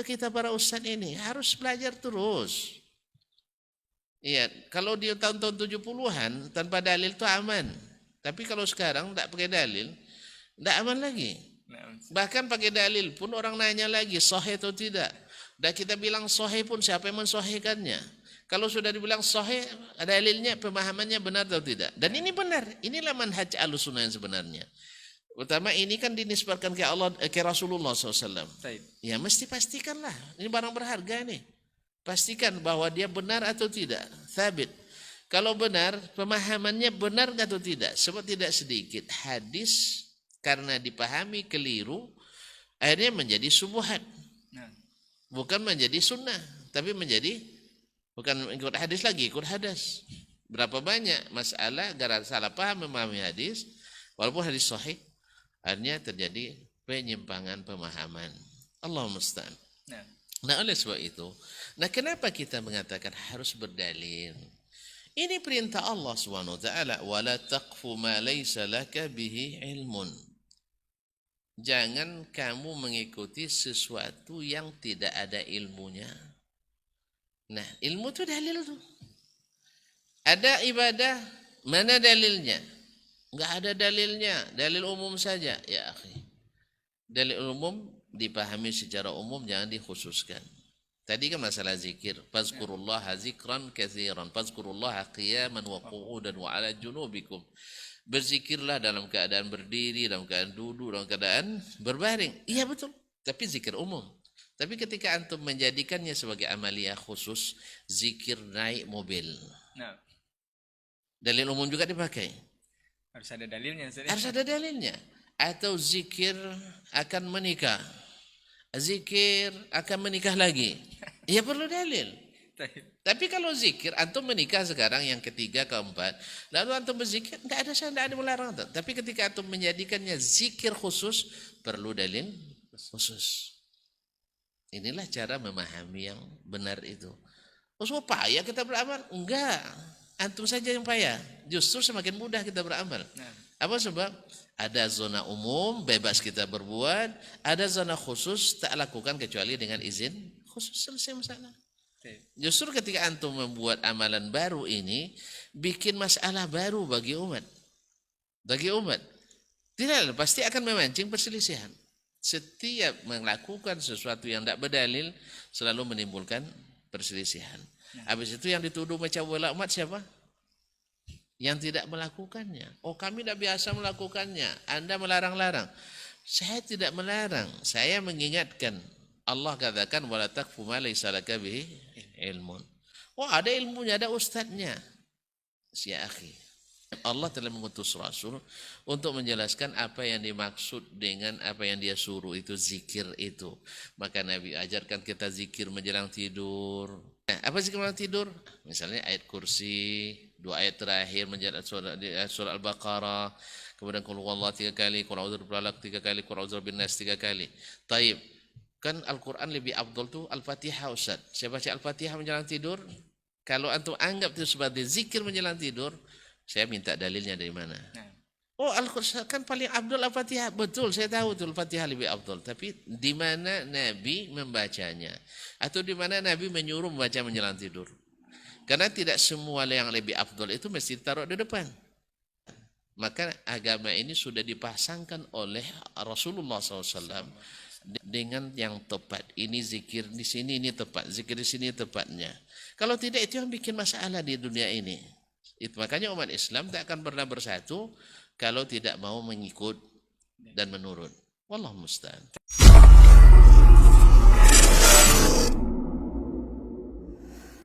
kita para ustadz ini harus belajar terus. Iya, kalau di tahun-tahun 70-an tanpa dalil itu aman. Tapi kalau sekarang tidak pakai dalil, tidak aman lagi. Bahkan pakai dalil pun orang nanya lagi sahih atau tidak. Dan kita bilang sahih pun siapa yang mensahihkannya? Kalau sudah dibilang sahih, dalilnya, pemahamannya benar atau tidak. Dan ini benar. Inilah manhaj Ahlussunnah yang sebenarnya. Pertama ini kan dinisbatkan ke Allah, ke Rasulullah SAW. Ya mesti pastikanlah, ini barang berharga nih. Pastikan bahwa dia benar atau tidak, sabit. Kalau benar, pemahamannya benar atau tidak. Sebab tidak sedikit hadis karena dipahami keliru, akhirnya menjadi subuhat. Bukan menjadi sunnah, tapi menjadi, bukan ikut hadis lagi, ikut hadas. Berapa banyak masalah gara salah paham memahami hadis, walaupun hadis sahih, akhirnya terjadi penyimpangan pemahaman. Allahumma musta'an. Nah oleh sebab itu, nah kenapa kita mengatakan harus berdalil? Ini perintah Allah SWT. Wala taqfu ma laysa laka bihi ilmun. Jangan kamu mengikuti sesuatu yang tidak ada ilmunya. Nah ilmu itu dalil tuh. Ada ibadah, mana dalilnya? Enggak ada dalilnya, dalil umum saja. Ya akhi, dalil umum dipahami secara umum, jangan dikhususkan. Tadi kan masalah zikir, fazkurullaha zikran katsiran, fazkurullaha qiyaman wa qu'udan wa 'ala junubikum. Berzikirlah dalam keadaan berdiri, dalam keadaan duduk, dalam keadaan berbaring. Iya betul, tapi zikir umum. Tapi ketika antum menjadikannya sebagai amalia khusus, zikir naik mobil. Dalil umum juga dipakai. Harus ada dalilnya. Harus ada dalilnya. Atau zikir akan menikah, zikir akan menikah lagi, ya perlu dalil. Tapi kalau zikir antum menikah sekarang yang ketiga keempat, lalu antum berzikir, tidak ada melarang. Tapi ketika antum menjadikannya zikir khusus, perlu dalil khusus. Inilah cara memahami yang benar itu. Oh payah kita beramal? Enggak, antum saja yang payah. Justru semakin mudah kita beramal. Apa sebab? Ada zona umum, bebas kita berbuat. Ada zona khusus, tak lakukan kecuali dengan izin khusus, selesai masalah. Justru ketika antum membuat amalan baru ini, bikin masalah baru bagi umat. Bagi umat. Tidak, pasti akan memancing perselisihan. Setiap melakukan sesuatu yang tidak berdalil, selalu menimbulkan perselisihan. Habis itu yang dituduh macam bola umat siapa? Yang tidak melakukannya. Oh kami tidak biasa melakukannya, Anda melarang-larang. Saya tidak melarang, saya mengingatkan. Allah katakan wala taqfu ma laysa laka bihi ilmun. Oh ada ilmunya, ada ustadznya. Ya akhi, Allah telah mengutus Rasul untuk menjelaskan apa yang dimaksud dengan apa yang dia suruh, itu zikir itu. Maka Nabi ajarkan kita zikir menjelang tidur. Apa zikir menjelang tidur? Misalnya ayat kursi, 2 ayat terakhir menjelang surah Al-Baqarah, kemudian qul huwallahu 3 kali, qul a'udzu birabbil falaq 3 kali, qul a'udzu birabbin nas 3 kali. Taib. Kan Al-Qur'an lebih afdal tuh Al-Fatihah Ustaz. Saya baca Al-Fatihah menjelang tidur. Kalau antum anggap itu sebagai zikir menjelang tidur, saya minta dalilnya dari mana? Oh Al-Qur'an kan paling afdal Al-Fatihah. Betul, saya tahu tuh Al-Fatihah lebih afdal. Tapi di mana Nabi membacanya? Atau di mana Nabi menyuruh membaca menjelang tidur? Karena tidak semua yang lebih afdal itu mesti ditaruh di depan. Maka agama ini sudah dipasangkan oleh Rasulullah SAW dengan yang tepat. Ini zikir di sini, ini tepat. Zikir di sini tepatnya. Kalau tidak, itu yang bikin masalah di dunia ini. Itu makanya umat Islam tak akan pernah bersatu kalau tidak mau mengikut dan menurut. Wallahu musta'an.